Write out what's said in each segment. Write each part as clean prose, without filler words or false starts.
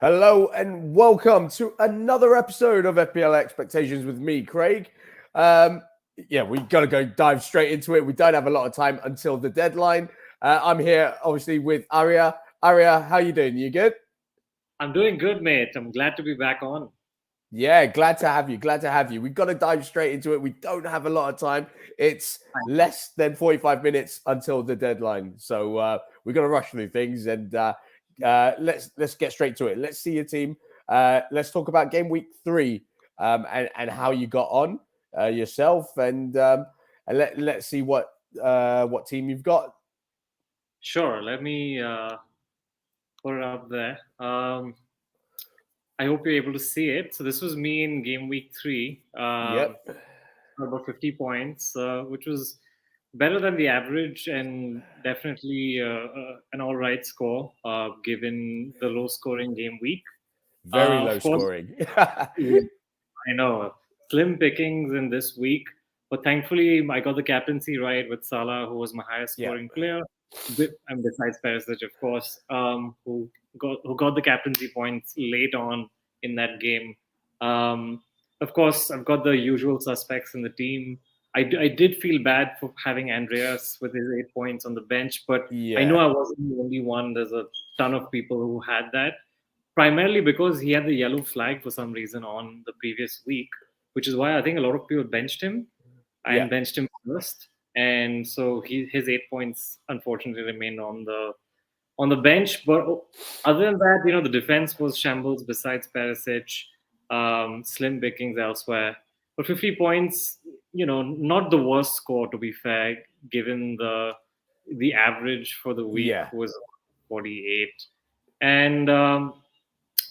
Hello and welcome to another episode of FPL Expectations with me, Craig. We got to go dive straight into it. We don't have a lot of time until the deadline. I'm here, obviously, with Arya. Arya, how you doing? You good? I'm doing good, mate. I'm glad to be back on. Yeah, glad to have you. Glad to have you. We've got to dive straight into it. We don't have a lot of time. It's less than 45 minutes until the deadline. So we've got to rush through things and let's get straight to it. Let's see your team. Let's talk about game week 3 and how you got on yourself and let's see what team you've got. Sure. Let me put it up there. I hope you're able to see it. So this was me in game week 3. Yep. About 50 points, which was better than the average and definitely an all right score given the low scoring game week. Very low Of course, scoring. I know. Slim pickings in this week. But thankfully, I got the captaincy right with Salah, who was my highest scoring player. And besides Perisic, of course, who got the captaincy points late on in that game. Of course, I've got the usual suspects in the team. I did feel bad for having Andreas with his 8 points on the bench, but I know I wasn't the only one. There's a ton of people who had that. Primarily because he had the yellow flag for some reason on the previous week, which is why I think a lot of people benched him and benched him first. And so his 8 points unfortunately remained on the bench. But other than that, the defense was shambles besides Perisic, slim pickings elsewhere. But 50 points, not the worst score to be fair, given the average for the week was 48. And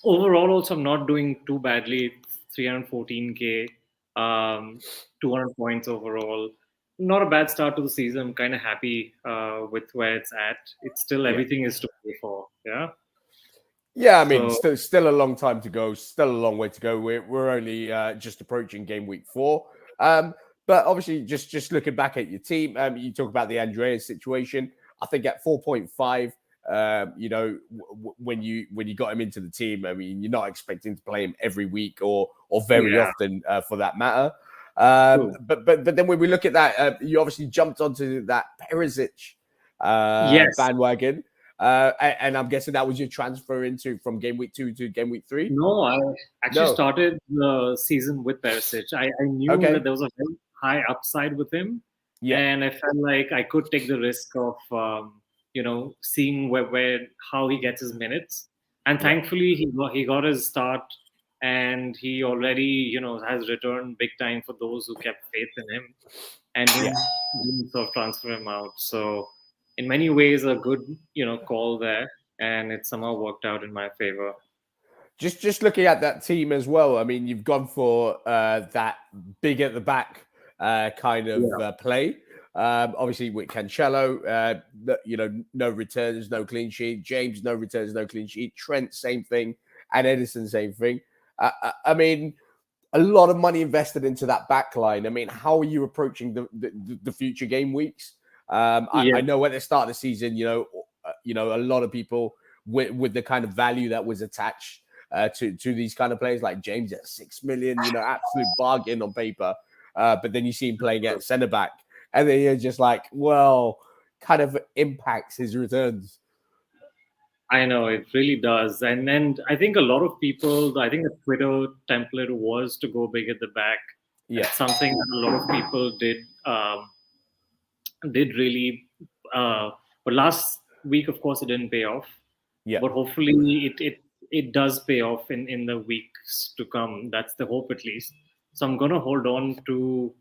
overall, also, I'm not doing too badly. 314k, 200 points overall. Not a bad start to the season. I'm kind of happy with where it's at. It's still everything is to play for. Yeah. Yeah, I mean, still a long time to go. Still a long way to go. We're only just approaching game week 4. But obviously, just looking back at your team, you talk about the Andreas situation. I think at 4.5. When you got him into the team, I mean, you're not expecting to play him every week or very often for that matter. But then when we look at that, you obviously jumped onto that Perisic bandwagon. And I'm guessing that was your transfer from game week 2 to game week 3? No, I actually started the season with Perisic. I knew that there was a very high upside with him. And I felt like I could take the risk of seeing how he gets his minutes. And thankfully, he got his start, and he already has returned big time for those who kept faith in him and didn't sort of transfer him out. So in many ways, a good call there, and it somehow worked out in my favor. Just looking at that team as well. I mean, you've gone for that big at the back kind of play. Obviously, with Cancelo, no returns, no clean sheet. James, no returns, no clean sheet. Trent, same thing. And Edison, same thing. I mean, a lot of money invested into that back line. I mean, how are you approaching the future game weeks? I know at the start of the season, a lot of people with the kind of value that was attached to these kind of players like James at 6 million, absolute bargain on paper. But then you see him playing at centre back. And then you're just like, well, kind of impacts his returns. I know, it really does. And then I think a lot of people, I think the Twitter template was to go big at the back. Yeah. It's something that a lot of people did really. But last week, of course, it didn't pay off. Yeah. But hopefully it does pay off in the weeks to come. That's the hope, at least. So I'm going to hold on to,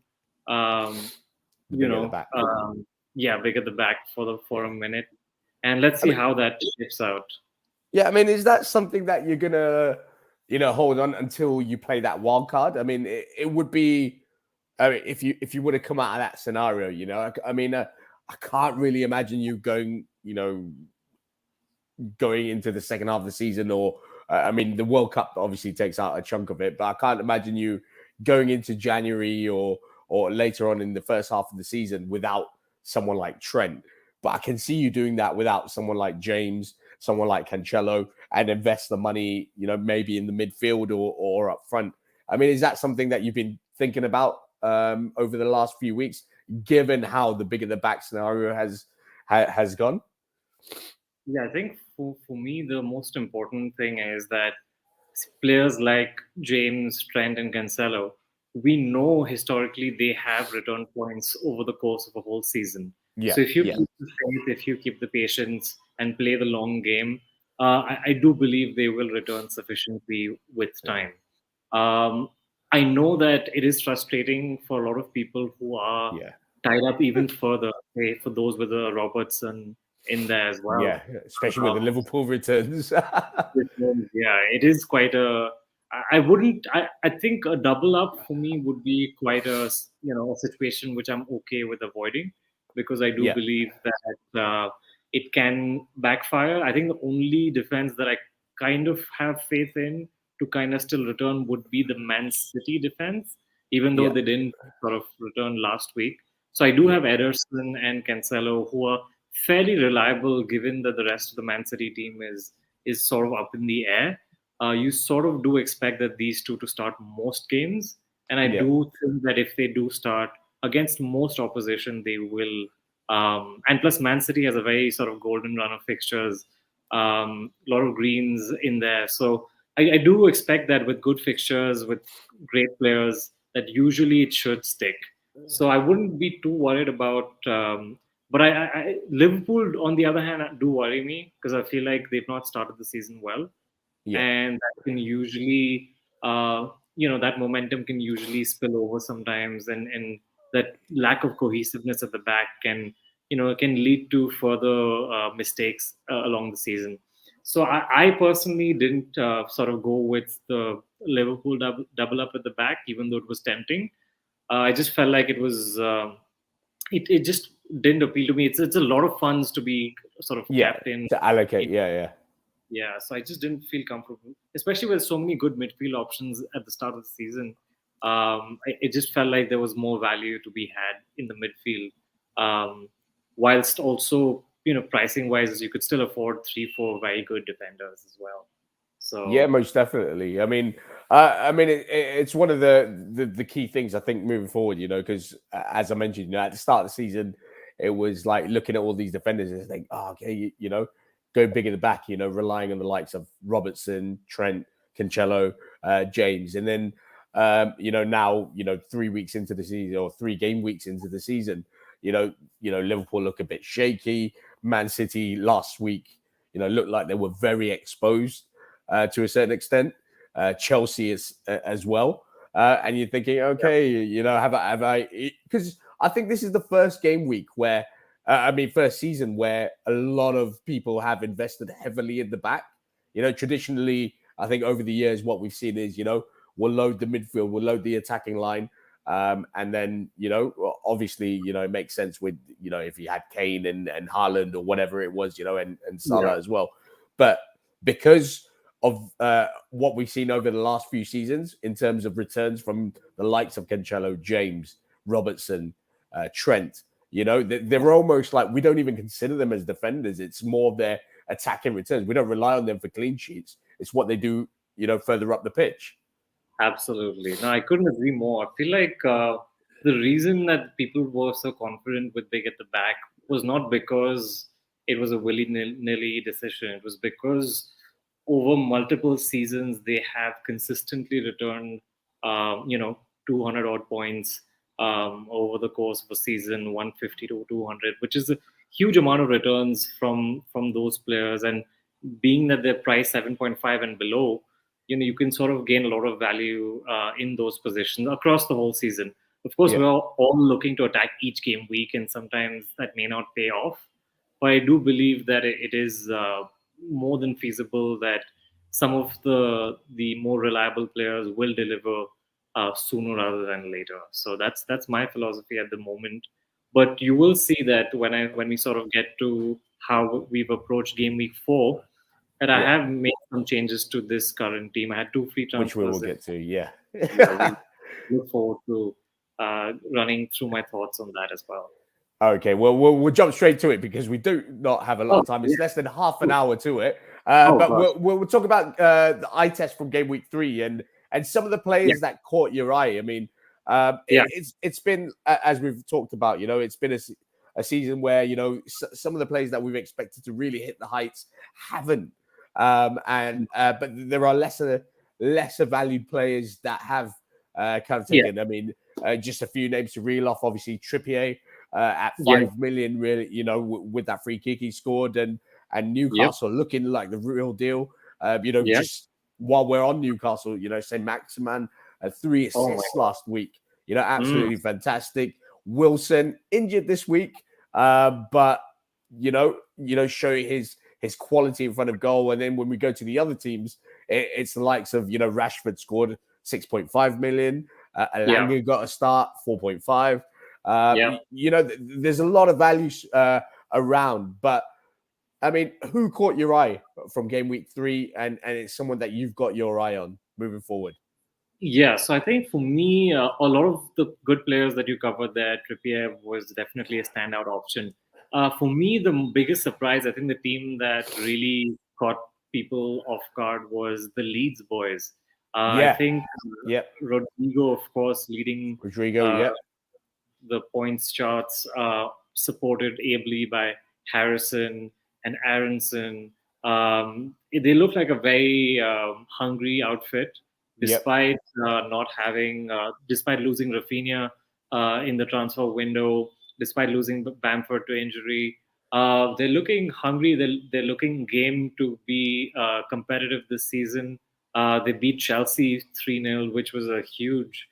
big at the back for a minute. And let's see how that shapes out. Yeah, I mean, is that something that you're gonna, hold on until you play that wild card? I mean, it would be, if you would have come out of that scenario, I can't really imagine you going into the second half of the season, or the World Cup obviously takes out a chunk of it, but I can't imagine you going into January or later on in the first half of the season without someone like Trent. But I can see you doing that without someone like James, someone like Cancelo, and invest the money, maybe in the midfield or up front. I mean, is that something that you've been thinking about over the last few weeks, given how the bigger the back scenario has gone? Yeah, I think for me, the most important thing is that players like James, Trent, and Cancelo, we know historically they have return points over the course of a whole season. Yeah, So if you yeah, keep the faith, if you keep the patience and play the long game, I do believe they will return sufficiently with time. Um, I know that it is frustrating for a lot of people who are yeah, tied up even further, say, for those with a Robertson in there as well. yeah. Especially with the Um, Liverpool returns. yeah, it is quite a. I wouldn't. I think a double up for me would be quite a situation which I'm okay with avoiding, because I do Yeah, believe that it can backfire. I think the only defense that I kind of have faith in to kind of still return would be the Man City defense, even though yeah, they didn't sort of return last week. So I do yeah, have Ederson and Cancelo, who are fairly reliable, given that the rest of the Man City team is sort of up in the air. You sort of do expect that these two to start most games, and I yeah, do think that if they do start against most opposition, they will. And plus, Man City has a very sort of golden run of fixtures, a lot of greens in there. So I do expect that with good fixtures, with great players, that usually it should stick. So I wouldn't be too worried about. But Liverpool, on the other hand, do worry me because I feel like they've not started the season well, yeah, and that can usually, that momentum can usually spill over sometimes, and that lack of cohesiveness at the back can lead to further mistakes along the season. So I personally didn't sort of go with the Liverpool double up at the back, even though it was tempting. I just felt like it just didn't appeal to me. It's a lot of funds to be sort of yeah. capped in. To allocate, yeah, yeah. Yeah, so I just didn't feel comfortable, especially with so many good midfield options at the start of the season. It just felt like there was more value to be had in the midfield, whilst also, pricing wise, you could still afford 3, 4 very good defenders as well. Yeah, So most definitely. I mean, it's one of the key things I think moving forward. Because as I mentioned, at the start of the season, it was like looking at all these defenders and think, oh, okay, go big at the back. Relying on the likes of Robertson, Trent, Cancelo, James, and then now 3 weeks into the season or 3 game weeks into the season, Liverpool look a bit shaky. Man City last week, looked like they were very exposed to a certain extent. Chelsea is as well. And you're thinking, yeah, okay, have I? Because I think this is the first game week where, first season where a lot of people have invested heavily in the back. Traditionally, I think over the years, what we've seen is, we'll load the midfield, we'll load the attacking line. And then, obviously, it makes sense with, if you had Kane and Haaland or whatever it was, and yeah, Salah as well. But because of what we've seen over the last few seasons in terms of returns from the likes of Cancelo, James, Robertson, Trent. They're almost like we don't even consider them as defenders. It's more of their attacking returns. We don't rely on them for clean sheets. It's what they do, further up the pitch. absolutely. No, I couldn't agree more. I feel like the reason that people were so confident with Big at the back was not because it was a willy-nilly decision. It was because over multiple seasons they have consistently returned, 200 odd points over the course of a season, 150 to 200, which is a huge amount of returns from those players. And being that they're priced 7.5 and below, you can sort of gain a lot of value in those positions across the whole season. Of course, Yeah, we're all looking to attack each game week, and sometimes that may not pay off. But I do believe that it is more than feasible that some of the more reliable players will deliver sooner rather than later. So that's my philosophy at the moment. But you will see that when we sort of get to how we've approached game week 4, that I yeah. have made some changes to this current team. I had 2 free Which we will transfers in. get to. Yeah. Yeah, we look forward to running through my thoughts on that as well. Okay, well, we'll jump straight to it because we do not have a lot Oh, of time. yeah. It's less than half an hour to it. But gosh. we'll talk about the eye test from game week 3 and some of the players that caught your eye. I mean, it's been, as we've talked about, it's been a season where, some of the players that we've expected to really hit the heights haven't. But there are lesser valued players that have kind of taken. I mean, just a few names to reel off. Obviously, Trippier at 5 million, really, with that free kick he scored, and Newcastle looking like the real deal. Just while we're on Newcastle, say Maximan, 3 assists last week. Absolutely fantastic. Wilson injured this week, but showing his quality in front of goal. And then when we go to the other teams, it's the likes of Rashford scored 6.5 million. Alanga got a start, 4.5. There's a lot of value around, but I mean, who caught your eye from game week 3, and it's someone that you've got your eye on moving forward? Yeah, so I think for me, a lot of the good players that you covered there, Trippier was definitely a standout option. For me, the biggest surprise, I think the team that really caught people off guard was the Leeds boys. I think Rodrigo, of course, leading the points charts, supported ably by Harrison and Aronson. They look like a very hungry outfit, despite not having, despite losing Rafinha in the transfer window, despite losing Bamford to injury. They're looking hungry. They're looking game to be competitive this season. They beat Chelsea 3-0, which was a huge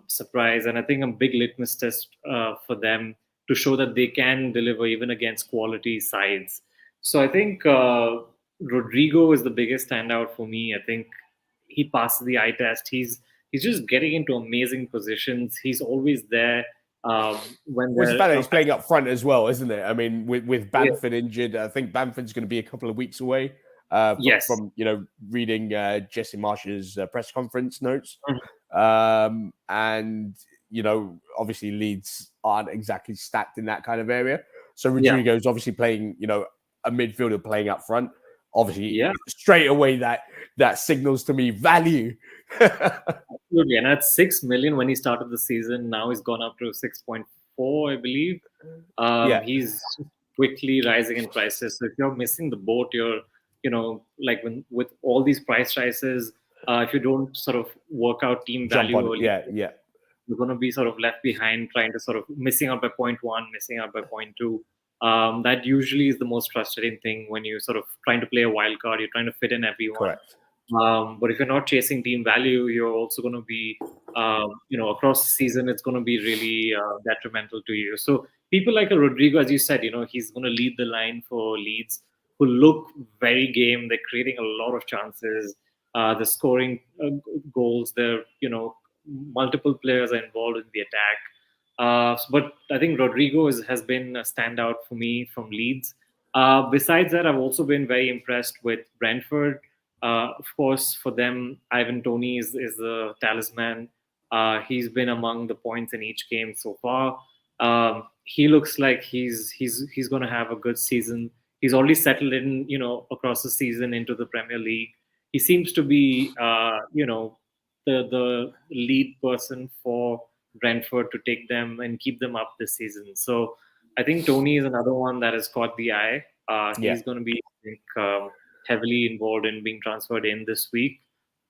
surprise, and I think a big litmus test for them to show that they can deliver even against quality sides. So I think Rodrigo is the biggest standout for me. I think he passed the eye test. He's just getting into amazing positions. He's always there. When he's playing up front as well, isn't it? I mean, with Bamford injured, I think Bamford's going to be a couple of weeks away. From reading Jesse Marsh's press conference notes. And obviously Leeds aren't exactly stacked in that kind of area. So Rodrigo's obviously playing, a midfielder playing up front. Obviously, straight away that signals to me value. Absolutely, and at 6 million when he started the season, now he's gone up to 6.4, I believe. He's quickly rising in prices. So if you're missing the boat, you're like with all these price rises, if you don't sort of work out team value early, you're going to be sort of left behind, trying to sort of missing out by 0.1, missing out by 0.2. That usually is the most frustrating thing when you're sort of trying to play a wild card. You're trying to fit in everyone. Correct. But if you're not chasing team value, you're also going to be, across the season, it's going to be really detrimental to you. So people like a Rodrigo, as you said, he's going to lead the line for Leeds, who look very game. They're creating a lot of chances. They're scoring goals. They're, multiple players are involved in the attack. But I think Rodrigo has been a standout for me from Leeds. Besides that, I've also been very impressed with Brentford. Of course, for them, Ivan Toney is the talisman. He's been among the points in each game so far. He looks like he's going to have a good season. He's already settled in, across the season into the Premier League. He seems to be, the lead person for Brentford to take them and keep them up this season. So I think Toney is another one that has caught the eye. He's going to be, I think, heavily involved in being transferred in this week.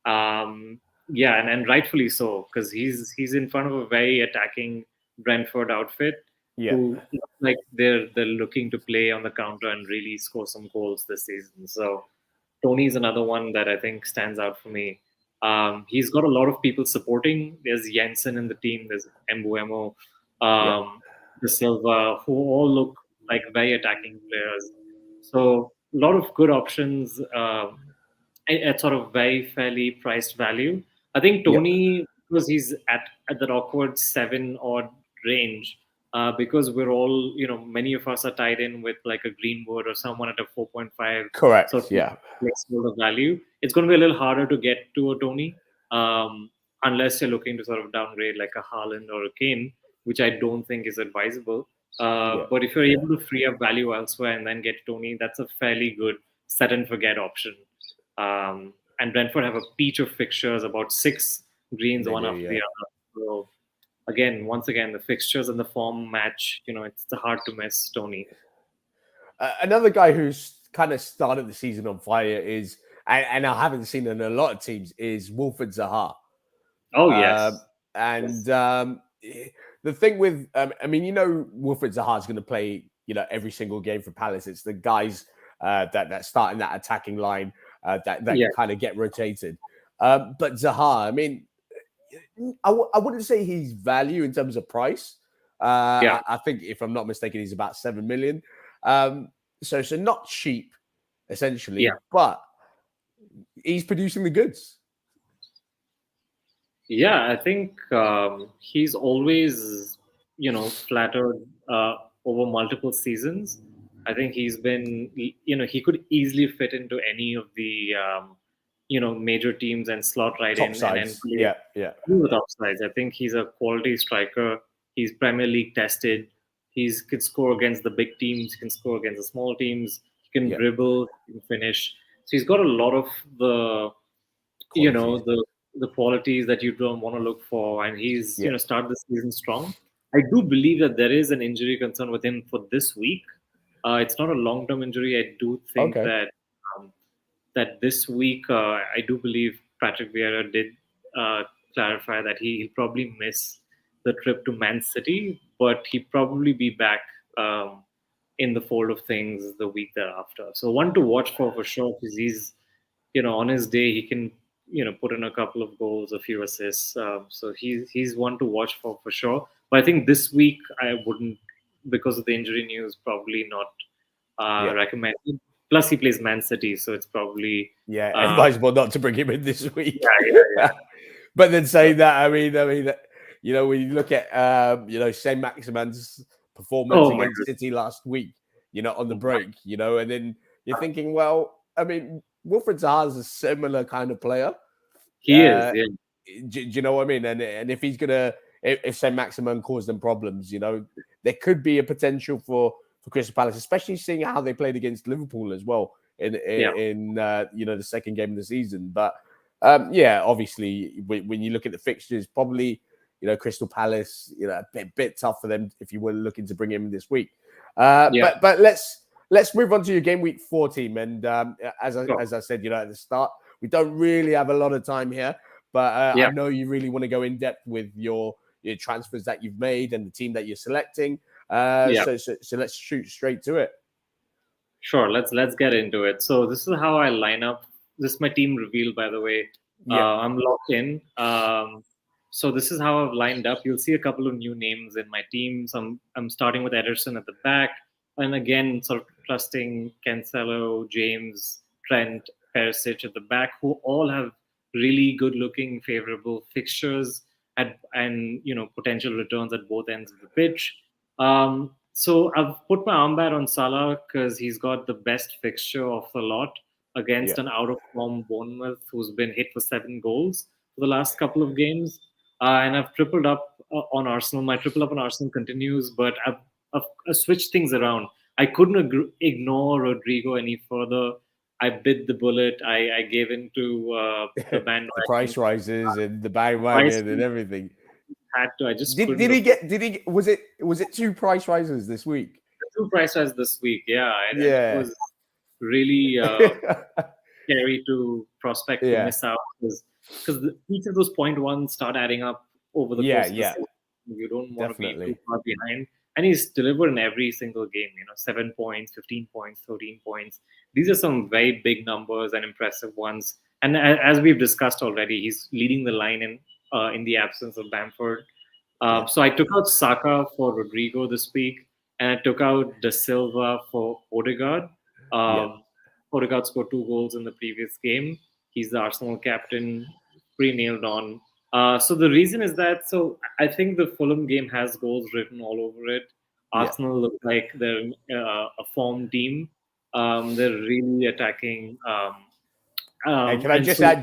And rightfully so, because he's in front of a very attacking Brentford outfit who look like they're looking to play on the counter and really score some goals this season. So Toney is another one that I think stands out for me. He's got a lot of people supporting. There's Jensen in the team. There's Mbuemo, De Silva, who all look like very attacking players. So a lot of good options at sort of very fairly priced value. I think Toney, because he's at that awkward 7 odd range, because we're all, many of us are tied in with like a Greenwood or someone at a 4.5. Correct. Sort of placeholder value. It's going to be a little harder to get to a Toney, unless you're looking to sort of downgrade like a Haaland or a Kane, which I don't think is advisable. But if you're able to free up value elsewhere and then get Toney, that's a fairly good set and forget option. And Brentford have a peach of fixtures, about 6 greens, one after the other. So once again, the fixtures and the form match. It's hard to miss, Tony. Another guy who's kind of started the season on fire is, and I haven't seen in a lot of teams, is Wilfred Zaha. Oh, yes. The thing with, Wilfred Zaha is going to play, every single game for Palace. It's the guys that start in that attacking line that kind of get rotated. But Zaha, I wouldn't say he's value in terms of price. I think, if I'm not mistaken, he's about 7 million. So not cheap, essentially, but he's producing the goods. Yeah, I think he's always, flattered over multiple seasons. I think he's been, he could easily fit into any of the, major teams and slot right top in sides. and play with top sides. I think he's a quality striker. He's Premier League tested. He can score against the big teams. He can score against the small teams. He can dribble. He can finish. So he's got a lot of the, the qualities that you don't want to look for, and he's started the season strong. I do believe that there is an injury concern with him for this week. It's not a long-term injury. I do think that this week, I do believe Patrick Vieira did clarify that he'll probably miss the trip to Man City, but he'll probably be back in the fold of things the week thereafter. So one to watch for sure, because he's, on his day, he can, put in a couple of goals, a few assists. So he's one to watch for sure. But I think this week I wouldn't, because of the injury news, probably not recommended. Plus, he plays Man City, so it's probably advisable not to bring him in this week. Yeah. But then saying that, when you look at Saint Maximin's performance against City last week, on the break, and then you're thinking, well, Wilfred Zaha is a similar kind of player. He is. Do you know what I mean? And if he's gonna, if Saint Maximin caused them problems, there could be a potential for Crystal Palace, especially seeing how they played against Liverpool as well in the second game of the season. But obviously when you look at the fixtures, probably Crystal Palace, a bit tough for them if you were looking to bring him this week. But let's move on to your game week 4 team. And as I said, at the start, we don't really have a lot of time here, but I know you really want to go in depth with your transfers that you've made and the team that you're selecting. So let's shoot straight to it. Sure, let's get into it. So this is how I line up. This is my team reveal, by the way. I'm locked in. So this is how I've lined up. You'll see a couple of new names in my team. So I'm starting with Ederson at the back, and again, sort of trusting Cancelo, James, Trent, Perisic at the back, who all have really good-looking, favorable fixtures and potential returns at both ends of the pitch. So I've put my armband on Salah because he's got the best fixture of the lot against an out-of-form Bournemouth who's been hit for 7 goals for the last couple of games. And I've tripled up on Arsenal. My triple up on Arsenal continues, but I've switched things around. I couldn't ignore Rodrigo any further. I bit the bullet. I gave into the bandwagon. The price rises and the bandwagon and everything. Had to. I just did he get? Was it 2 price rises this week? 2 price rises this week. Yeah. It was really scary to prospect to miss out because each of those 0.1 start adding up over the course of the season. You don't want to be too far behind. And he's delivered in every single game, 7 points, 15 points, 13 points. These are some very big numbers and impressive ones. And as we've discussed already, he's leading the line in the absence of Bamford. So I took out Saka for Rodrigo this week, and I took out De Silva for Odegaard. Odegaard scored 2 goals in the previous game. He's the Arsenal captain, pretty nailed on. So the reason is that, I think the Fulham game has goals written all over it. Arsenal look like they're a form team. They're really attacking. Can I just add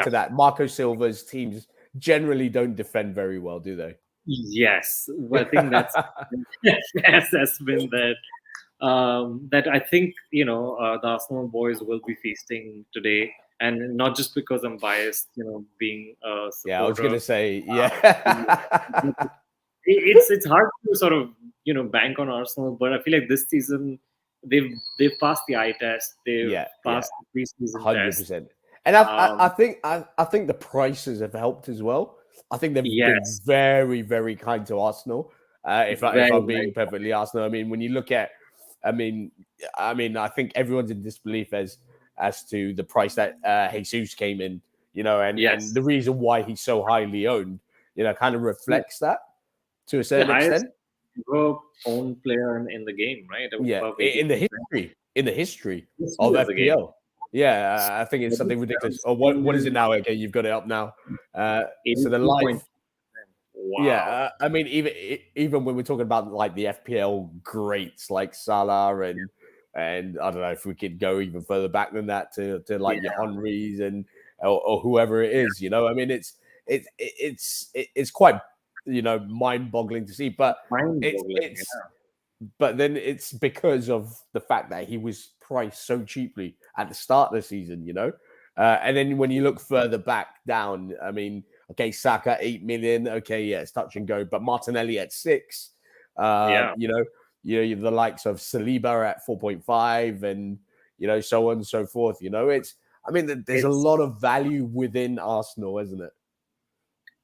to that? Marco Silva's teams generally don't defend very well, do they? Yes, I think that's the assessment that that I think the Arsenal boys will be feasting today, and not just because I'm biased, being a Yeah, I was supporter. gonna say, yeah. It's hard to sort of bank on Arsenal, but I feel like this season they've passed the eye test, they've Yeah, passed the preseason test. 100%. And I Um, think I think the prices have helped as well. I think they've been yes, very, very kind to Arsenal. If very I'm being perfectly Arsenal, I mean, when you look at, I mean, I think everyone's in disbelief as to the price that Jesus came in, and yes, the reason why he's so highly owned, kind of yeah. reflects that to a The certain highest extent. ever owned player in the game, right? Yeah, Above in 80%. the history This of year the game. FPL. Yeah, I think it's something ridiculous. Or what is it now? Okay, you've got it up now. So the live, 82.2%. yeah. Wow. I mean, even when we're talking about like the FPL greats like Salah and I don't know if we could go even further back than that to Yeah, like your Henrys and or whoever it is. I mean, it's quite mind-boggling to see, but mind-boggling. it's but then it's because of the fact that he was priced so cheaply at the start of the season. And then when you look further back down, I mean, okay, Saka 8 million, okay, yeah, it's touch and go, but Martinelli at 6, Yeah. the likes of Saliba at 4.5, and so on and so forth. I mean, there's a It's lot of value within Arsenal, isn't it?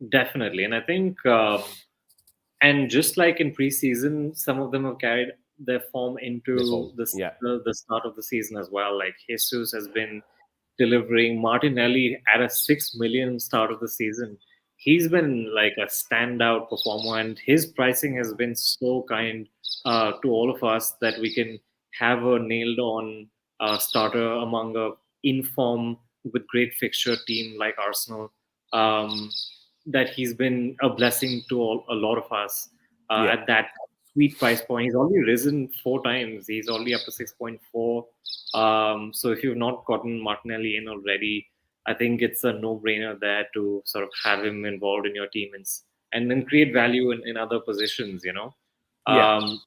definitely, and I think, and just like in preseason, some of them have carried their form The into form, yeah, the start of the season as well. Like Jesus has been delivering. Martinelli at a 6 million start of the season. He's been like a standout performer, and his pricing has been so kind to all of us that we can have a nailed on starter among a inform with great fixture team like Arsenal. Um, that he's been a blessing to a lot of us yeah, at that sweet price point. He's already risen 4 times. He's already up to 6.4. So if you've not gotten Martinelli in already, I think it's a no-brainer there to sort of have him involved in your team and then create value in other positions. yeah. Um,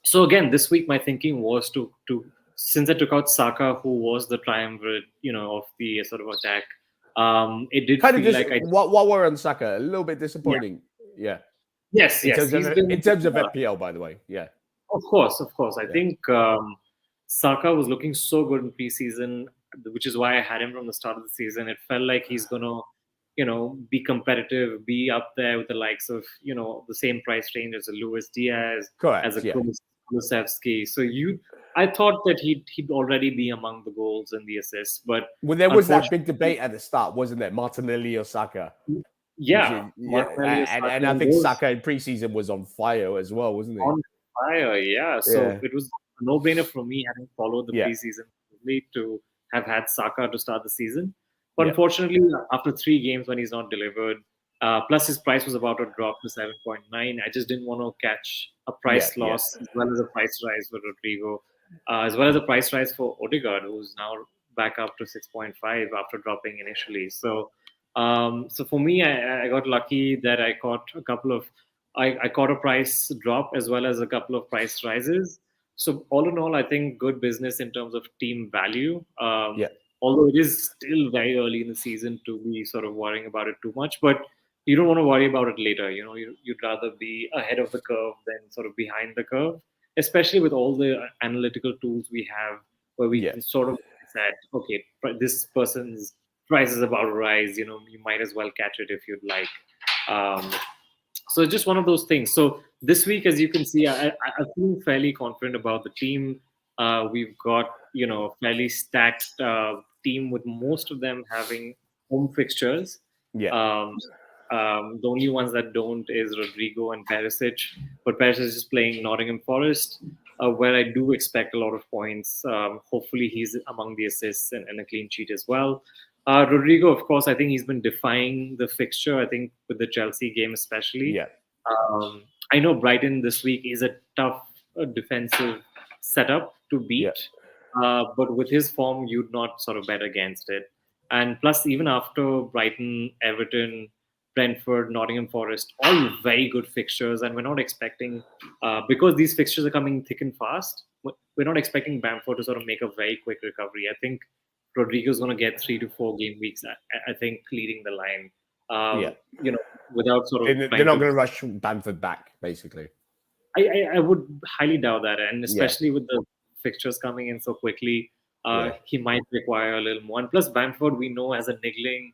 so again, this week my thinking was to since I took out Saka, who was the triumvirate, of the sort of attack. It did Kind of feel just like I what we're on Saka, a little bit yeah. disappointing. Yeah. Yes, he's In been terms of FPL, by the way. Yeah. Of course. I Yeah. think Saka was looking so good in preseason, which is why I had him from the start of the season. It felt like he's gonna, be competitive, be up there with the likes of, the same price range as a Luis Diaz, as a Correct. Yeah. Kulusevski. So I thought that he'd already be among the goals and the assists, but Well, there was that big unfortunately, debate at the start, wasn't there? Martinelli or Saka? Which yeah, is yeah, Martinelli is and starting I and think those Saka in preseason was on fire as well, wasn't he? on fire, yeah. So Yeah. it was a no-brainer for me, having followed the Yeah. preseason closely, to have had Saka to start the season. But Yeah. unfortunately, after 3 games when he's not delivered, plus his price was about to drop to 7.9, I just didn't want to catch a Yeah. price Yeah. loss as well as a price rise for Rodrigo, as well as a price rise for Odegaard, who's now back up to 6.5 after dropping initially. So for me, I got lucky that I caught a couple of I caught a price drop as well as a couple of price rises. So all in all, I think good business in terms of team value. Yeah. Although it is still very early in the season to be sort of worrying about it too much, but you don't want to worry about it later. You'd rather be ahead of the curve than sort of behind the curve, especially with all the analytical tools we have where we Yeah. can sort of say, okay, this person's price is about to rise. You might as well catch it if you'd like. Um, so it's just one of those things. So this week, as you can see, I feel fairly confident about the team. We've got a fairly stacked team with most of them having home fixtures. Yeah. Um, the only ones that don't is Rodrigo and Perisic, but Perisic is just playing Nottingham Forest, where I do expect a lot of points. Hopefully, he's among the assists and a clean sheet as well. Rodrigo, of course, I think he's been defying the fixture. I think with the Chelsea game, especially. Yeah. I know Brighton this week is a tough defensive setup to Yeah. beat, but with his form, you'd not sort of bet against it. And plus, even after Brighton, Everton, Brentford, Nottingham Forest, all very good fixtures, and we're not expecting because these fixtures are coming thick and fast. We're not expecting Bamford to sort of make a very quick recovery. I think Rodrigo's going to get 3 to 4 game weeks. I think leading the line. Without sort of they're not going to rush Bamford back, basically. I would highly doubt that, and especially with the fixtures coming in so quickly, he might require a little more. And plus, Bamford we know has a niggling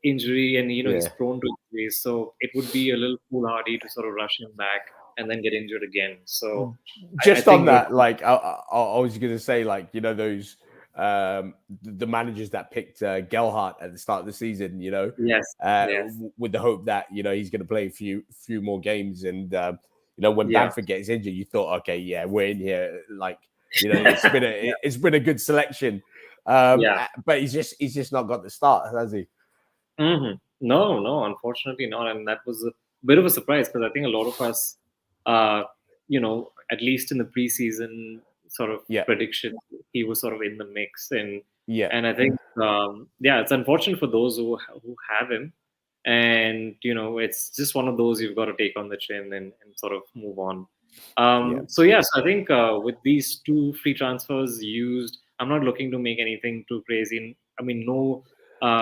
injury, and he's prone to injuries, so it would be a little foolhardy to sort of rush him back and then get injured again. So just on that, like I was going to say, like those the managers that picked Gw4 at the start of the season, with the hope that he's going to play a few more games, and when Bamford gets injured, you thought, okay, yeah, we're in here. Like it's been a good selection, but he's just not got the start, has he? Mm-hmm. No, unfortunately not, and that was a bit of a surprise because I think a lot of us, at least in the preseason sort of prediction, he was sort of in the mix, and I think it's unfortunate for those who have him, and it's just one of those you've got to take on the chin and sort of move on. So I think with these 2 free transfers used, I'm not looking to make anything too crazy. I mean, no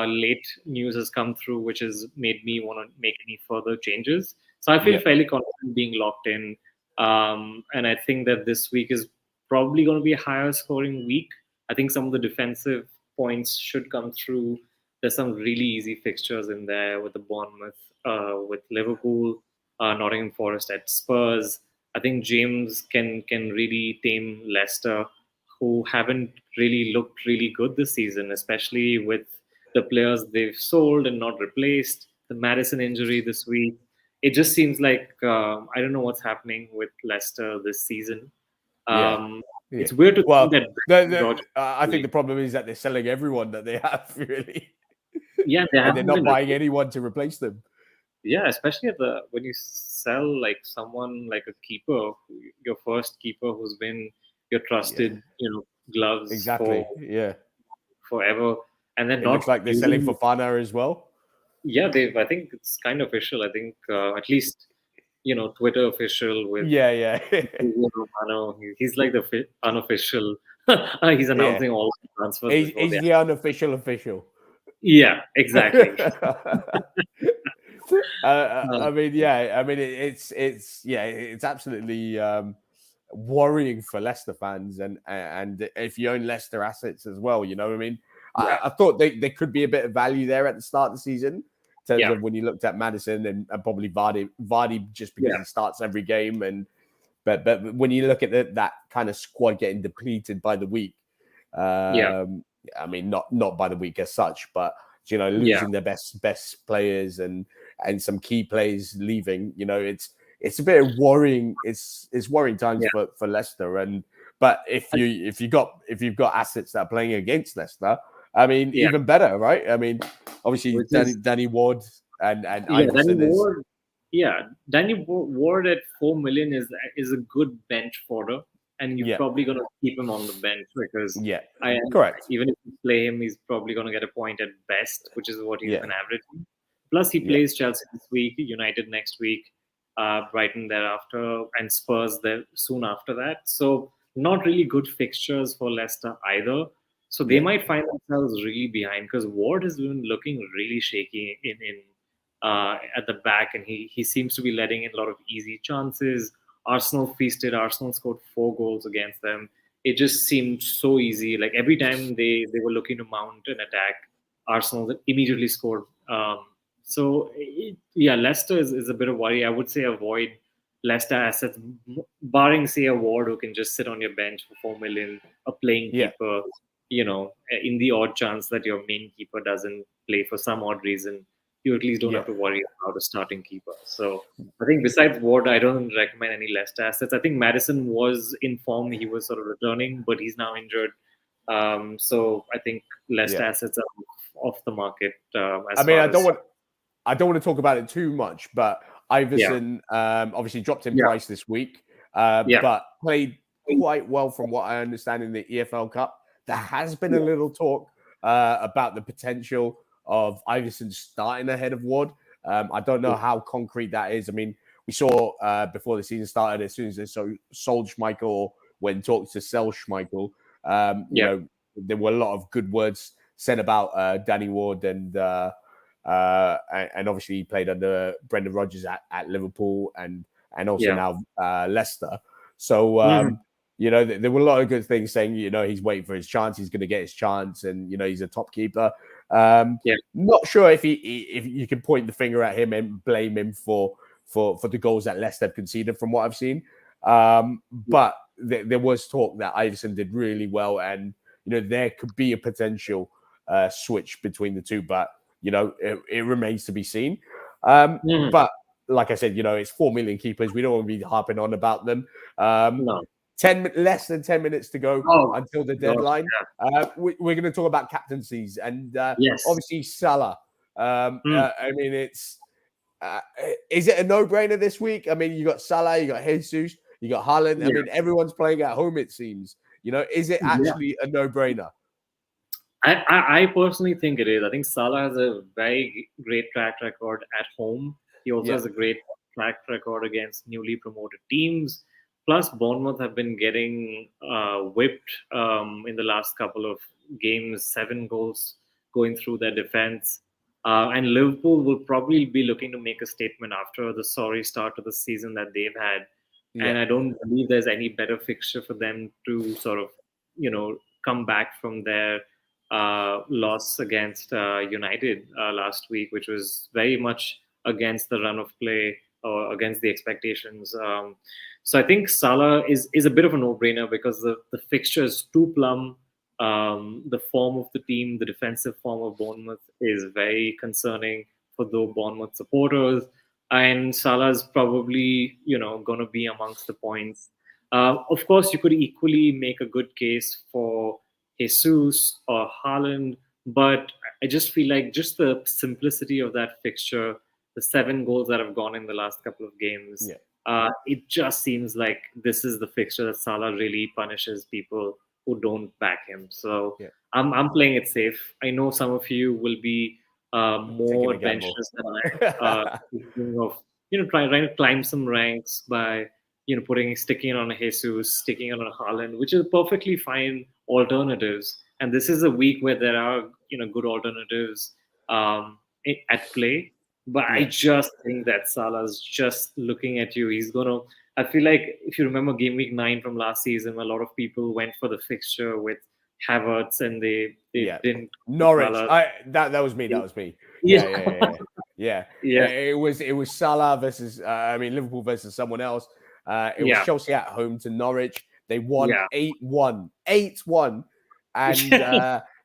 late news has come through which has made me want to make any further changes. So I feel fairly confident being locked in. And I think that this week is probably going to be a higher scoring week. I think some of the defensive points should come through. There's some really easy fixtures in there with the Bournemouth, with Liverpool, Nottingham Forest at Spurs. I think James can really tame Leicester, who haven't really looked really good this season, especially with the players they've sold and not replaced. The Maddison injury this week. It just seems like I don't know what's happening with Leicester this season. It's weird to think that. I think the problem is that they're selling everyone that they have, really. Yeah, and they're not buying anyone to replace them. Yeah, especially when you sell like someone like a keeper, your first keeper who's been your trusted, gloves forever, and then it looks like they're selling Fofana as well. Yeah, I think it's kind of official. I think at least Twitter official with Romano. He's like the unofficial. He's announcing all the transfers. He's the unofficial official. Yeah, exactly. I mean, it's absolutely worrying for Leicester fans, and if you own Leicester assets as well, I mean, I thought there could be a bit of value there at the start of the season, in terms of when you looked at Maddison and probably Vardy just because he starts every game, but when you look at that kind of squad getting depleted by the week, I mean, not by the week as such, but losing their best players and some key players leaving, it's a bit of worrying. It's worrying times for Leicester. But if you've got assets that are playing against Leicester, I mean, even better, right? I mean, obviously Danny Ward and Iverson Danny Ward at 4 million is a good bench fodder. And you're probably going to keep him on the bench because correct. Even if you play him, he's probably going to get a point at best, which is what he's been averaging. Plus, he plays Chelsea this week, United next week, Brighton thereafter, and Spurs there soon after that. So not really good fixtures for Leicester either. So they might find themselves really behind because Ward has been looking really shaky at the back, and he seems to be letting in a lot of easy chances. Arsenal feasted. Arsenal scored 4 goals against them. It just seemed so easy. Like every time they were looking to mount an attack, Arsenal immediately scored. Leicester is a bit of worry. I would say avoid Leicester assets, barring say a Ward who can just sit on your bench for 4 million, a playing keeper. In the odd chance that your main keeper doesn't play for some odd reason, you at least don't have to worry about a starting keeper. So I think besides Ward, I don't recommend any Leicester assets. I think Maddison was in form. He was sort of returning, but he's now injured. So I think Leicester assets are off the market. I don't want to talk about it too much, but Iverson obviously dropped in price this week, but played quite well from what I understand in the EFL Cup. There has been a little talk about the potential of Iverson starting ahead of Ward. I don't know how concrete that is. I mean, we saw before the season started, as soon as they sold Schmeichel or when talked to sell Schmeichel, you know, there were a lot of good words said about Danny Ward and obviously he played under Brendan Rodgers at Liverpool and also now Leicester. So, you know, there were a lot of good things saying, you know, he's waiting for his chance. He's going to get his chance. And, you know, he's a top keeper. Not sure if you can point the finger at him and blame him for the goals that Leicester have conceded from what I've seen. But there was talk that Iverson did really well. And, you know, there could be a potential switch between the two. But, you know, it remains to be seen. But like I said, you know, it's 4 million keepers. We don't want to be harping on about them. No. Less than 10 minutes to go until the deadline. We're going to talk about captaincies and obviously Salah. I mean, it's is it a no-brainer this week? I mean, you got Salah, you got Jesus, you got Haaland. I mean, everyone's playing at home, it seems. You know, is it actually a no-brainer? I personally think it is. I think Salah has a very great track record at home. He also has a great track record against newly promoted teams. Plus, Bournemouth have been getting whipped in the last couple of games, 7 goals going through their defense. And Liverpool will probably be looking to make a statement after the sorry start to the season that they've had. And I don't believe there's any better fixture for them to sort of, you know, come back from their loss against United last week, which was very much against the run of play or against the expectations. So I think Salah is a bit of a no-brainer because the fixture is too plumb. The form of the team, the defensive form of Bournemouth is very concerning for the Bournemouth supporters. And Salah is probably, you know, going to be amongst the points. Of course, you could equally make a good case for Jesus or Haaland, but I just feel like just the simplicity of that fixture, the 7 goals that have gone in the last couple of games, it just seems like this is the fixture that Salah really punishes people who don't back him. So I'm playing it safe. I know some of you will be more adventurous than I thinking of, you know, trying to climb some ranks by, you know, sticking it on a Jesus, sticking it on a Haaland, which is perfectly fine alternatives. And this is a week where there are, you know, good alternatives at play. But I just think that Salah's just looking at you. He's going to, I feel like if you remember game week 9 from last season, a lot of people went for the fixture with Havertz and they didn't. Norwich. That was me. That was me. Yeah. It was Salah versus, Liverpool versus someone else. It was Chelsea at home to Norwich. They won 8-1. 8-1. And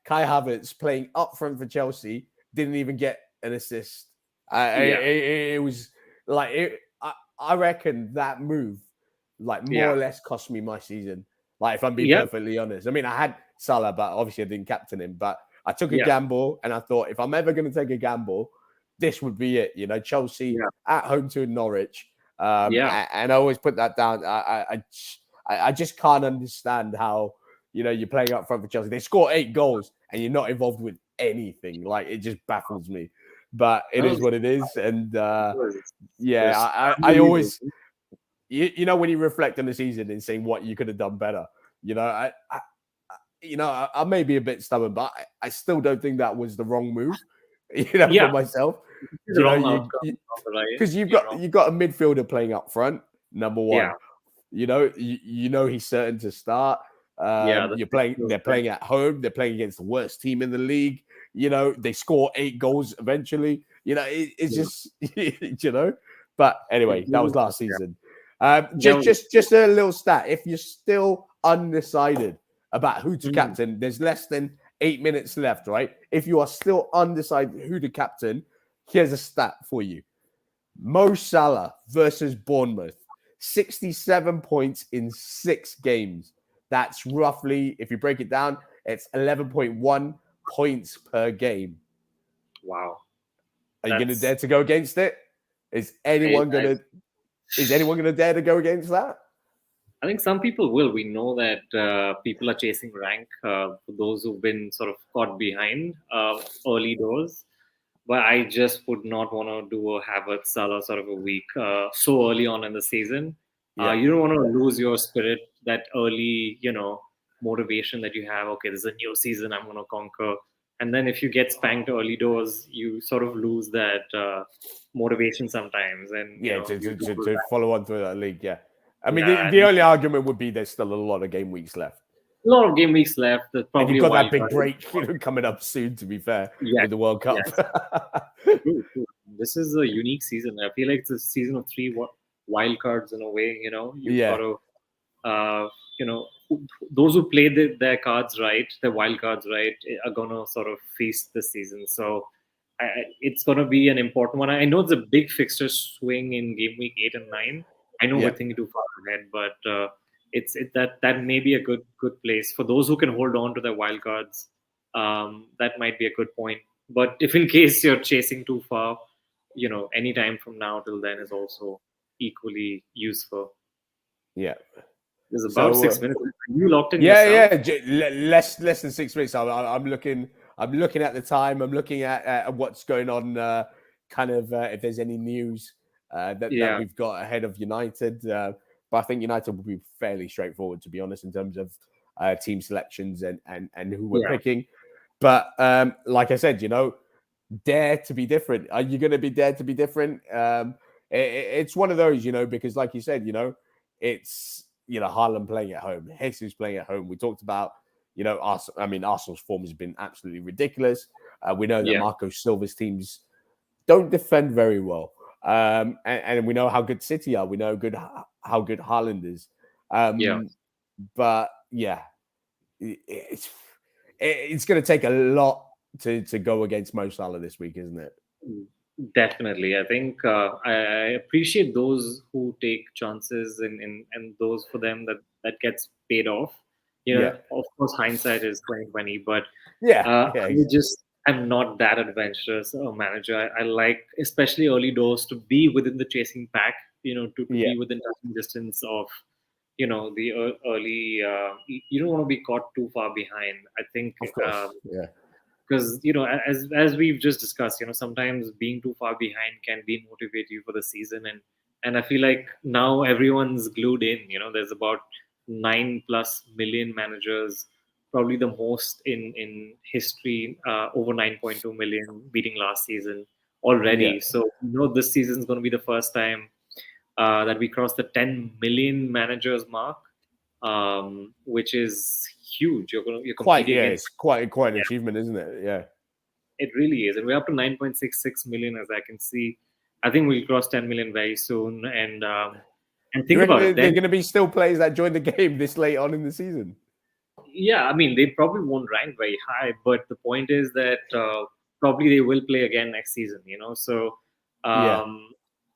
Kai Havertz playing up front for Chelsea didn't even get an assist. It was like, I reckon that move, like, more or less cost me my season. Like, if I'm being perfectly honest. I mean, I had Salah, but obviously I didn't captain him. But I took a gamble, and I thought, if I'm ever going to take a gamble, this would be it. You know, Chelsea at home to Norwich. And I always put that down. I just can't understand how, you know, you're playing up front for Chelsea. They score 8 goals, and you're not involved with anything. Like, it just baffles me. But it is what it is. And I always, you know, when you reflect on the season and saying what you could have done better, you know, I may be a bit stubborn, but I still don't think that was the wrong move, you know, for myself. You know, because you've got a midfielder playing up front, number one. You know, you know he's certain to start. They're playing at home. They're playing against the worst team in the league. You know, they score 8 goals eventually. You know, it's just, you know. But anyway, that was last season. Just a little stat. If you're still undecided about who to captain, there's less than 8 minutes left, right? If you are still undecided who to captain, here's a stat for you. Mo Salah versus Bournemouth. 67 points in 6 games. That's roughly, if you break it down, it's 11.1 points per game. Wow. Are you going to dare to go against it? Is anyone going to dare to go against that? I think some people will. We know that people are chasing rank for those who've been sort of caught behind early doors. but I just would not want to do a Havertz Salah sort of a week so early on in the season. Yeah. You don't want to lose your spirit, that early, motivation that you have. Okay, this is a new season, I'm going to conquer. And then if you get spanked early doors, you sort of lose that motivation sometimes. And, Yeah, to follow on through that league, yeah. I mean, yeah, the only argument would be there's still a lot of game weeks left. a lot of game weeks left. There's And probably you've got a that big wild break coming up soon, to be fair, yes, with the World Cup. yes. True. This is a unique season. I feel like it's a season of three wild cards in a way. You've got to, those who play their cards right, their wild cards right, are gonna sort of feast this season. So it's gonna be an important one. I know it's a big fixture swing in game week 8 and 9. I know Yeah. we're thinking too far ahead, but that may be a good place for those who can hold on to their wild cards. That might be a good point. But if in case you're chasing too far, any time from now till then is also equally useful. Yeah. There's about 6 minutes. Are you locked in Yeah, yourself? yeah. Less than 6 minutes. I'm looking. I'm looking at the time. I'm looking at what's going on. Kind of if there's any news that we've got ahead of United. But I think United will be fairly straightforward, to be honest, in terms of team selections and who we're picking. But like I said, dare to be different. Are you going to be dare to be different? It's one of those, because like you said, it's Haaland playing at home, Jesus playing at home. We talked about Arsenal's form has been absolutely ridiculous. We know that Marco Silva's teams don't defend very well, and we know how good City are. We know how good Haaland is. But yeah, it's going to take a lot to go against Mo Salah this week, isn't it? Definitely. I think I appreciate those who take chances and those for them that gets paid off. Of course, hindsight is 2020, but I'm not that adventurous a manager. I like, especially early doors, to be within the chasing pack. To be within touching distance of the early. You don't want to be caught too far behind. I think. Of course. Because as we've just discussed, sometimes being too far behind can demotivate you for the season, and I feel like now everyone's glued in. There's about 9+ million managers, probably the most in history, over 9.2 million, beating last season already. So this season is going to be the first time that we cross the 10 million managers mark, which is huge. You're competing against. It's quite an achievement, isn't it? Yeah, it really is, and we're up to 9.66 million, as I can see. I think we'll cross 10 million very soon, and think about it. They're going to be still players that join the game this late on in the season. Yeah, I mean, they probably won't rank very high, but the point is that probably they will play again next season. So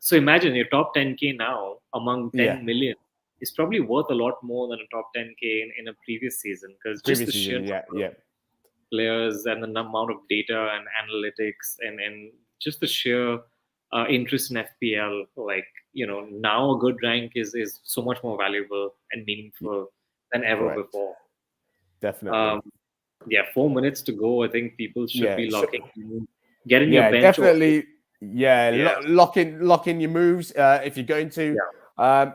so imagine your top 10K now among 10 million is probably worth a lot more than a top 10K in a previous season, because just the sheer players and the amount of data and analytics and just the sheer interest in FPL, now a good rank is so much more valuable and meaningful than ever before. Definitely. 4 minutes to go. I think people should be locking. Get in your bench. Definitely. Lock in your moves if you're going to. I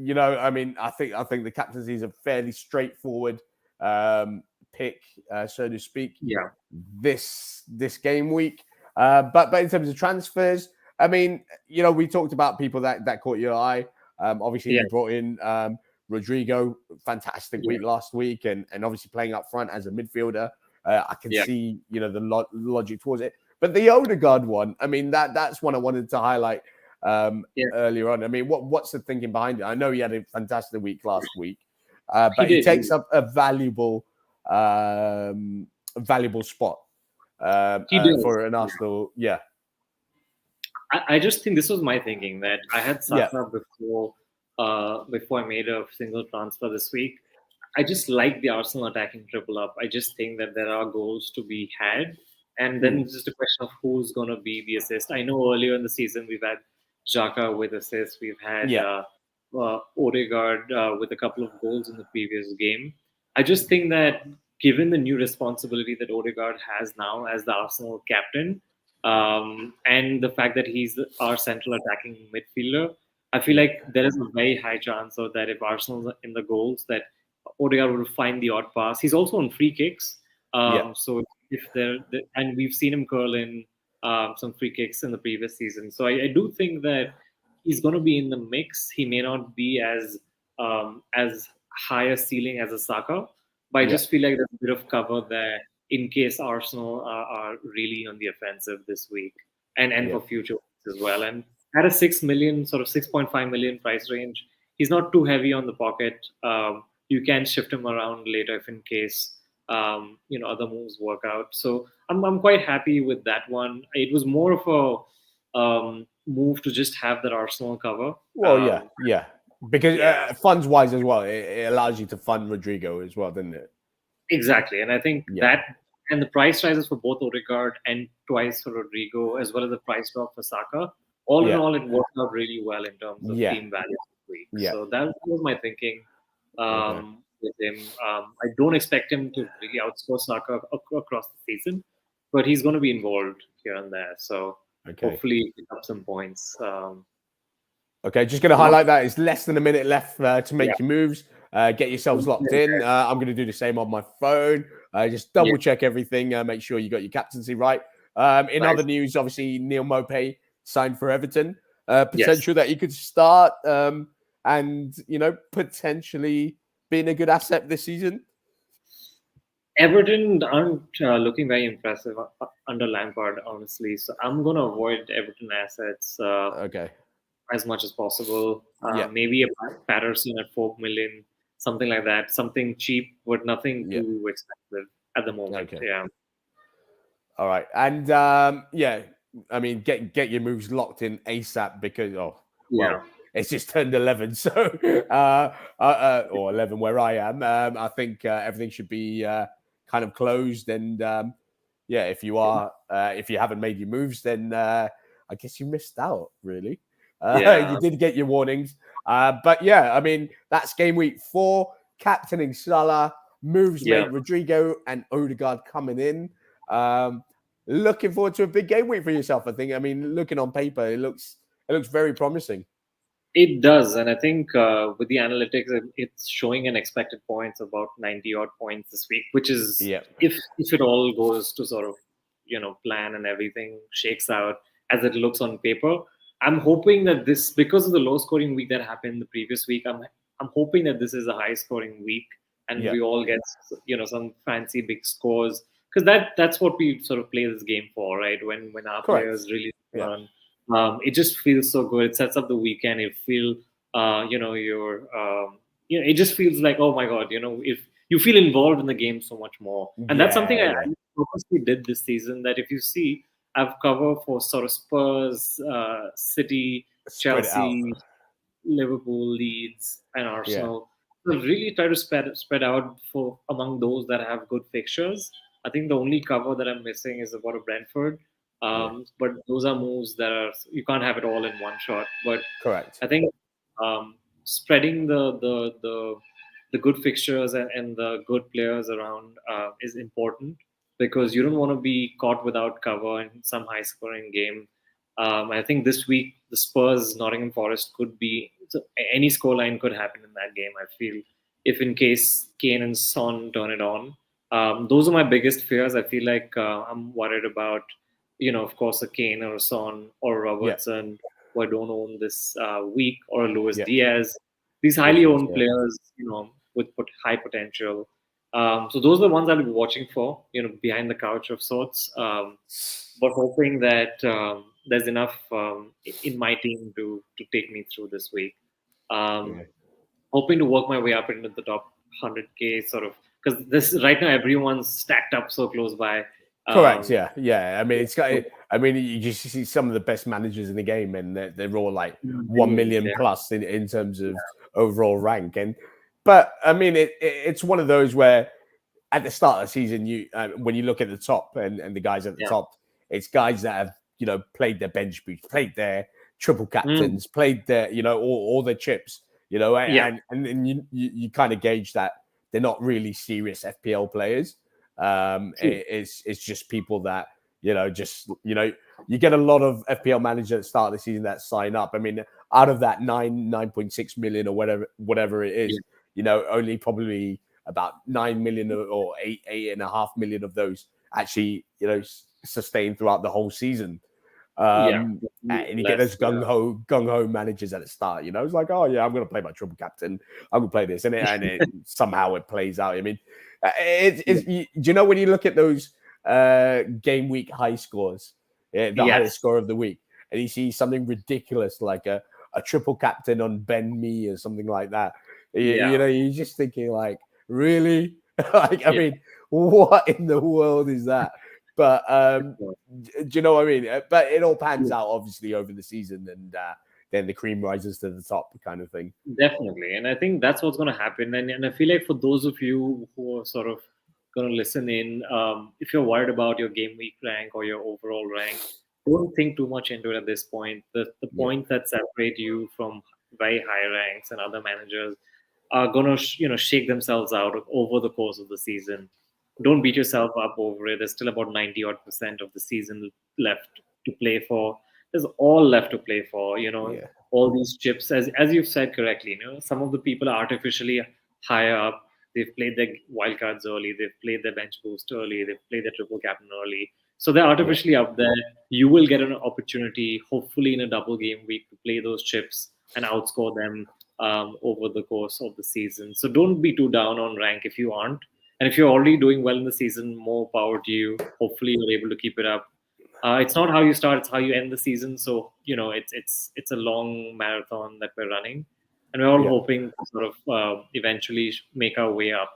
think the captaincy is a fairly straightforward pick, so to speak. This game week, but in terms of transfers, I mean, we talked about people that caught your eye. Obviously, you brought in Rodrigo, fantastic week last week, and obviously playing up front as a midfielder. I can see the logic towards it. But the Odegaard one, I mean, that's one I wanted to highlight earlier on. I mean, what's the thinking behind it? I know he had a fantastic week last week, but he takes up a valuable spot for an Arsenal. Yeah. I just think this was my thinking, that I had Saka before I made a single transfer this week. I just like the Arsenal attacking triple up. I just think that there are goals to be had. And then it's just a question of who's going to be the assist. I know earlier in the season we've had Xhaka with assists. We've had Odegaard with a couple of goals in the previous game. I just think that given the new responsibility that Odegaard has now as the Arsenal captain, and the fact that he's our central attacking midfielder. I feel like there is a very high chance of that if Arsenal's in the goals, that Odegaard will find the odd pass. He's also on free kicks. So if and we've seen him curl in some free kicks in the previous season. So I do think that he's going to be in the mix. He may not be as high a ceiling as a Saka, but I just feel like there's a bit of cover there in case Arsenal are really on the offensive this week and for future weeks as well. And at a 6 million, sort of 6.5 million price range, he's not too heavy on the pocket. You can shift him around later if in case other moves work out. So I'm quite happy with that one. It was more of a move to just have that Arsenal cover. Well, because funds wise as well, it allows you to fund Rodrigo as well, doesn't it? Exactly, and I think that and the price rises for both Odegaard and twice for Rodrigo, as well as the price drop for Saka. All in all, it worked out really well in terms of team value this week. So that was my thinking with him. I don't expect him to really outscore Saka across the season, but he's going to be involved here and there. So hopefully pick up some points. Okay, just going to highlight that it's less than a minute left to make your moves. Get yourselves locked in. I'm going to do the same on my phone. Just double check everything. Make sure you got your captaincy right. In other news, obviously, Neil Maupay signed for Everton. Potential that he could start and, potentially being a good asset this season. Everton aren't looking very impressive under Lampard, honestly. So I'm going to avoid Everton assets. As much as possible. Maybe a Patterson at 4 million, something like that. Something cheap, but nothing too expensive at the moment. All right. And I mean, get your moves locked in ASAP because it's just turned 11, so or 11 where I am. I think everything should be kind of closed. And if you haven't made your moves, then I guess you missed out, really. You did get your warnings. But I mean, that's game week 4. Captaining Salah, moves made, Rodrigo and Odegaard coming in. Looking forward to a big game week for yourself, I think. I mean, looking on paper, it looks very promising. It does. And I think with the analytics, it's showing an expected points about 90 odd points this week, which is if it all goes to sort of, plan and everything shakes out as it looks on paper. I'm hoping that this, because of the low scoring week that happened the previous week, I'm hoping that this is a high scoring week and we all get, some fancy big scores, because that's what we sort of play this game for, right? When our players really run, it just feels so good. It sets up the weekend. It feel, it just feels like, oh my God, if you feel involved in the game so much more. And that's something I purposely did this season, that if you see, I've covered for sort of Spurs, City, Chelsea, Liverpool, Leeds, and Arsenal. So really try to spread out for among those that have good fixtures. I think the only cover that I'm missing is about a Brentford. But those are moves that you can't have it all in one shot. But I think spreading the good fixtures and the good players around is important, because you don't want to be caught without cover in some high-scoring game. I think this week the Spurs Nottingham Forest could be any scoreline could happen in that game. I feel if in case Kane and Son turn it on, those are my biggest fears. I feel like I'm worried about, of course, a Kane or a Son or Robertson who I don't own this week, or Luis Diaz. These highly owned players, with high potential. So those are the ones I'll be watching for, behind the couch of sorts. But hoping that there's enough in my team to take me through this week. Hoping to work my way up into the top 100K, sort of, because this right now everyone's stacked up so close by. Correct. Yeah. I mean, you just see some of the best managers in the game, and they're all like 1 million plus in terms of overall rank. But I mean, it's one of those where at the start of the season, when you look at the top and the guys at the top, it's guys that have played their bench boost, played their triple captains, played their all their chips, and you kind of gauge that they're not really serious FPL players. It's just people that just you get a lot of FPL managers at the start of the season that sign up. I mean, out of that 9.6 million or whatever it is, only probably about 9 million or 8.5 million of those actually sustain throughout the whole season. And you get those gung ho managers at the start. It's like, oh yeah, I'm going to play my triple captain. I'm going to play this, and somehow it plays out. I mean, do you know when you look at those game week high scores, the highest score of the week, and you see something ridiculous like a triple captain on Ben Mee or something like that? You're just thinking like, really? Like, I mean, what in the world is that? But do you know what I mean? But it all pans out obviously over the season, and then the cream rises to the top, kind of thing. Definitely, and I think that's what's going to happen. And I feel like for those of you who are sort of going to listen in, if you're worried about your game week rank or your overall rank, don't think too much into it at this point. The points that separate you from very high ranks and other managers are going to shake themselves out over the course of the season. Don't beat yourself up over it. There's still about 90% of the season left to play for. There's all left to play for. All these chips, as you've said correctly. Some of the people are artificially higher up. They've played their wildcards early. They've played their bench boost early. They've played their triple captain early. So they're artificially up there. You will get an opportunity, hopefully in a double game week, to play those chips and outscore them over the course of the season. So don't be too down on rank if you aren't. And if you're already doing well in the season, more power to you. Hopefully you're able to keep it up. It's not how you start; it's how you end the season. So it's a long marathon that we're running, and we're all hoping to sort of eventually make our way up.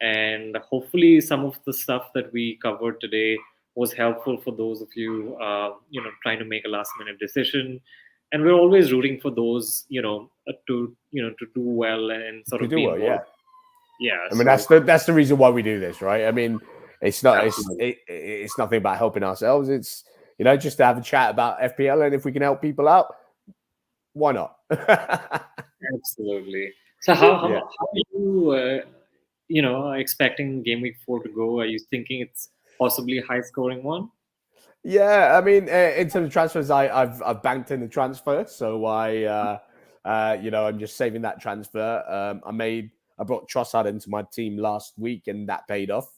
And hopefully, some of the stuff that we covered today was helpful for those of you, trying to make a last-minute decision. And we're always rooting for those, to do well and sort of be involved. I mean, that's the reason why we do this, right? I mean, it's not it's nothing about helping ourselves. It's just to have a chat about FPL, and if we can help people out, why not? Absolutely. So how are you expecting game week 4 to go? Are you thinking it's possibly a high scoring one? Yeah, I mean, in terms of transfers, I've banked in the transfer, so I'm just saving that transfer. I brought Trossard into my team last week, and that paid off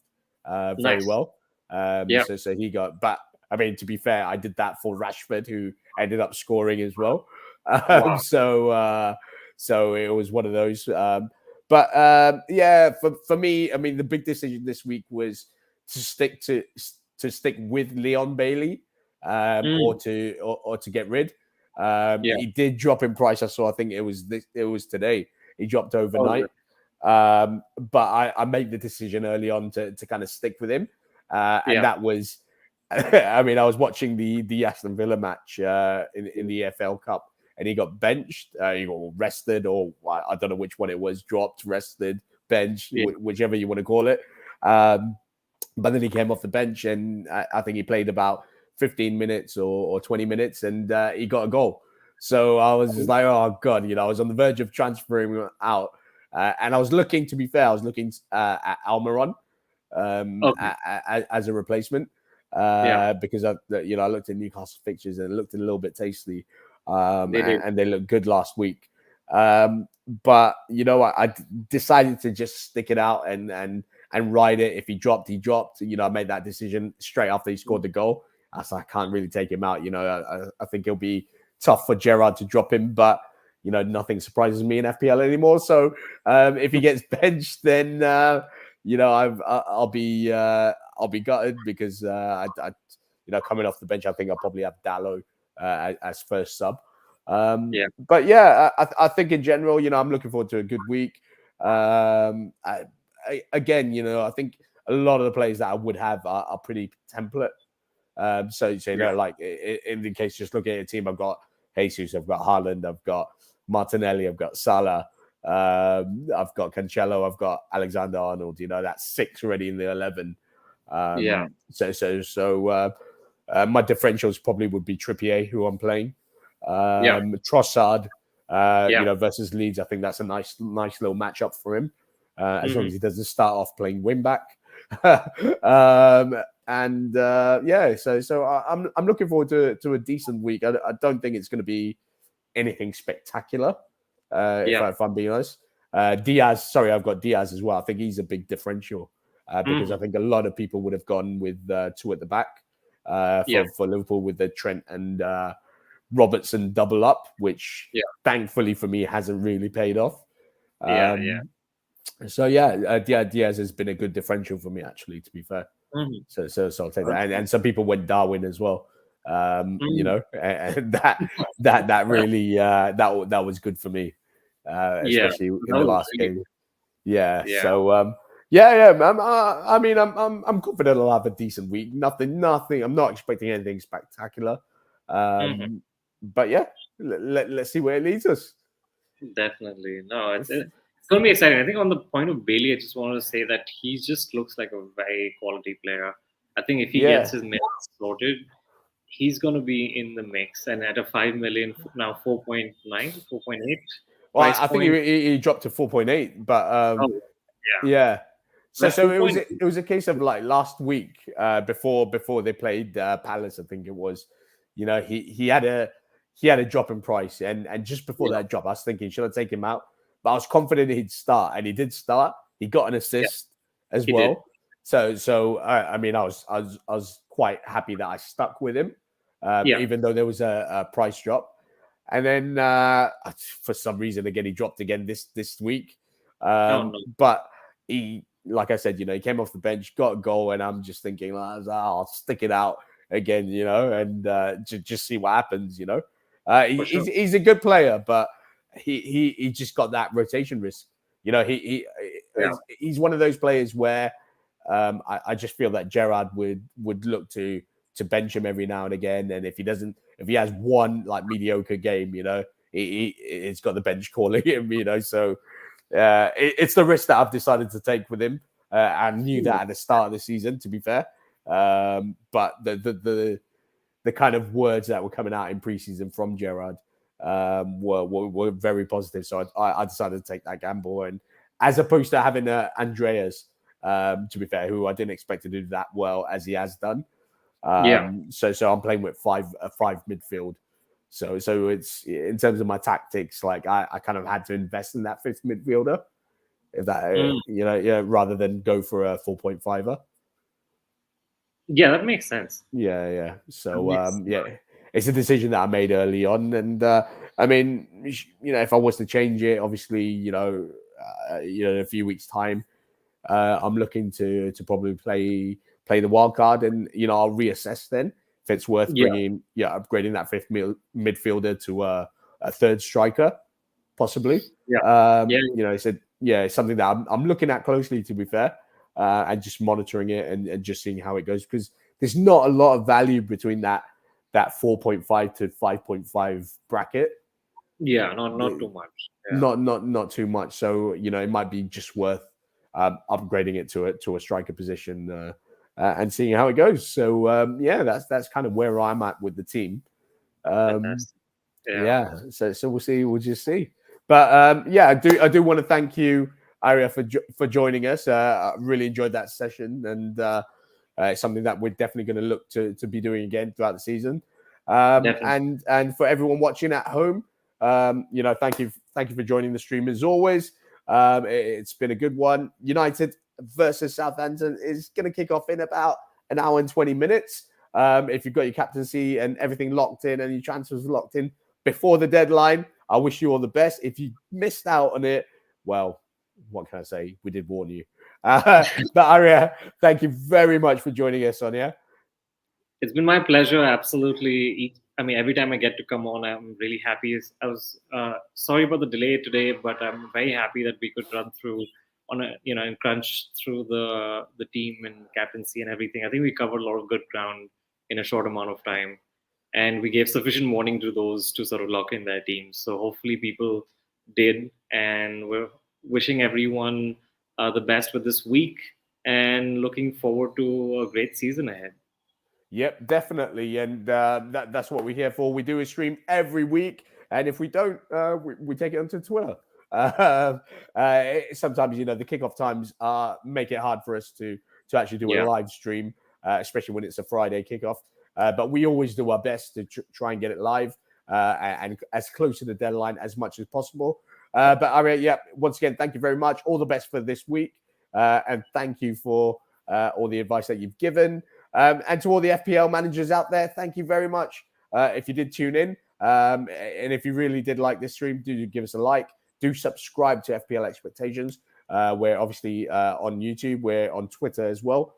very well. So he got. But I mean, to be fair, I did that for Rashford, who ended up scoring as well. So it was one of those. But for me, I mean, the big decision this week was to stick with Leon Bailey, or to get rid. He did drop in price. I think it was today. He dropped overnight. But I made the decision early on to kind of stick with him. And that was, I mean, I was watching the Aston Villa match in the EFL Cup, and he got benched, he got rested, or I don't know which one it was, dropped, rested, benched, whichever you want to call it. But then he came off the bench, and I think he played about 15 minutes or 20 minutes, and he got a goal. So I was just like, oh God, I was on the verge of transferring him out. And I was looking, to be fair, at Almiron as a replacement because I looked at Newcastle fixtures and it looked a little bit tasty, and they looked good last week. But I decided to just stick it out and ride it. If he dropped, he dropped. I made that decision straight after he scored the goal. I was like, I can't really take him out. I think it'll be tough for Gerrard to drop him, but nothing surprises me in FPL anymore. So if he gets benched, then I'll be gutted because coming off the bench, I think I'll probably have Dallo as first sub. But yeah, I think in general, I'm looking forward to a good week. I think a lot of the players that I would have are pretty template. Like in the case, just looking at a team, I've got Jesus, I've got Haaland, I've got Martinelli, I've got Salah, I've got Cancelo, I've got Alexander-Arnold. That's 6 already in the 11. So my differentials probably would be Trippier, who I'm playing. Trossard, versus Leeds. I think that's a nice little matchup for him, as long as he doesn't start off playing wing back. Yeah, so I'm looking forward to a decent week. I don't think it's going to be anything spectacular, if I'm being honest. Diaz, sorry, I've got Diaz as well. I think he's a big differential because I think a lot of people would have gone with two at the back for Liverpool with the Trent and Robertson double up, which thankfully for me hasn't really paid off. So Diaz has been a good differential for me, actually, to be fair. So I'll take that. And some people went Darwin as well. You know, and that really that was good for me, especially in the last game. So I mean, I'm confident I'll have a decent week. Nothing. I'm not expecting anything spectacular. But yeah, let's see where it leads us. Definitely. No, it's going to be exciting. I think on the point of Bailey, I just wanted to say that he just looks like a very quality player. I think if he gets his minutes sorted, he's going to be in the mix. And at a 5 million, now 4.9, 4.8. Well, I think he dropped to 4.8, but yeah. So it was a case of like last week before they played Palace, I think it was. You know, he had a drop in price, and just before that drop, I was thinking, should I take him out? But I was confident he'd start, and he did start. He got an assist as well. So I mean, I was quite happy that I stuck with him, even though there was a price drop. And then for some reason, again, he dropped again this week. But he, like I said, you know, he came off the bench, got a goal, and I'm just thinking, I'll stick it out again, you know, and just see what happens, you know. He's a good player, but he just got that rotation risk. You know, he's one of those players where I just feel that Gerrard would look to bench him every now and again, and if he has one like mediocre game, you know, it's got the bench calling him, you know. So it's the risk that I've decided to take with him. I knew that at the start of the season, to be fair. But the kind of words that were coming out in preseason from Gerrard were very positive. So I decided to take that gamble, and as opposed to having Andreas, to be fair, who I didn't expect to do that well as he has done. So I'm playing with a five midfield. So it's in terms of my tactics, like I kind of had to invest in that fifth midfielder, if that you know, rather than go for a 4.5er. Yeah, that makes sense. Yeah. So it's a decision that I made early on, and I mean, you know, if I was to change it, obviously, you know, in a few weeks' time, I'm looking to probably play the wild card, and you know, I'll reassess then if it's worth upgrading that fifth midfielder to a third striker, possibly. You know, it's something that I'm looking at closely, to be fair, and just monitoring it and just seeing how it goes, because there's not a lot of value between that 4.5 to 5.5 bracket. Yeah, not too much. Not too much. So you know, it might be just worth upgrading it to a striker position and seeing how it goes. So that's kind of where I'm at with the team. So we'll see. We'll just see. But I do want to thank you, Arya, for joining us. I really enjoyed that session, and it's something that we're definitely going to look to be doing again throughout the season. And for everyone watching at home, you know, thank you for joining the stream as always. It's been a good one. United versus Southampton is going to kick off in about an hour and 20 minutes. If you've got your captaincy and everything locked in and your transfers locked in before the deadline, I wish you all the best. If you missed out on it, well, what can I say? We did warn you. But Arya, thank you very much for joining us on here. It's been my pleasure. Absolutely. I mean, every time I get to come on, I'm really happy. I was sorry about the delay today, but I'm very happy that we could run through and crunch through the team and captaincy and everything. I think we covered a lot of good ground in a short amount of time, and we gave sufficient warning to those to sort of lock in their teams. So hopefully people did, and we're wishing everyone the best with this week and looking forward to a great season ahead. Yep, definitely. And that's what we're here for. We do a stream every week. And if we don't, we take it onto Twitter. Sometimes, you know, the kickoff times make it hard for us to to actually do a live stream, especially when it's a Friday kickoff. But we always do our best to try and get it live and as close to the deadline as much as possible. But Arya, once again, thank you very much. All the best for this week. And thank you for all the advice that you've given. And to all the FPL managers out there, thank you very much. If you did tune in, and if you really did like this stream, do give us a like. Do subscribe to FPL Expectations. We're obviously on YouTube. We're on Twitter as well.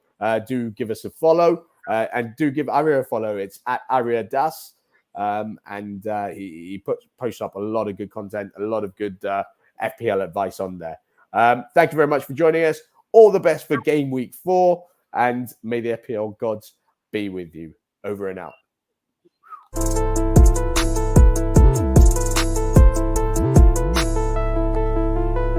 Do give us a follow and do give Arya a follow. It's at Arya Das. And he posts up a lot of good content, a lot of good FPL advice on there. Thank you very much for joining us. All the best for game week 4, and may the FPL gods be with you. Over and out.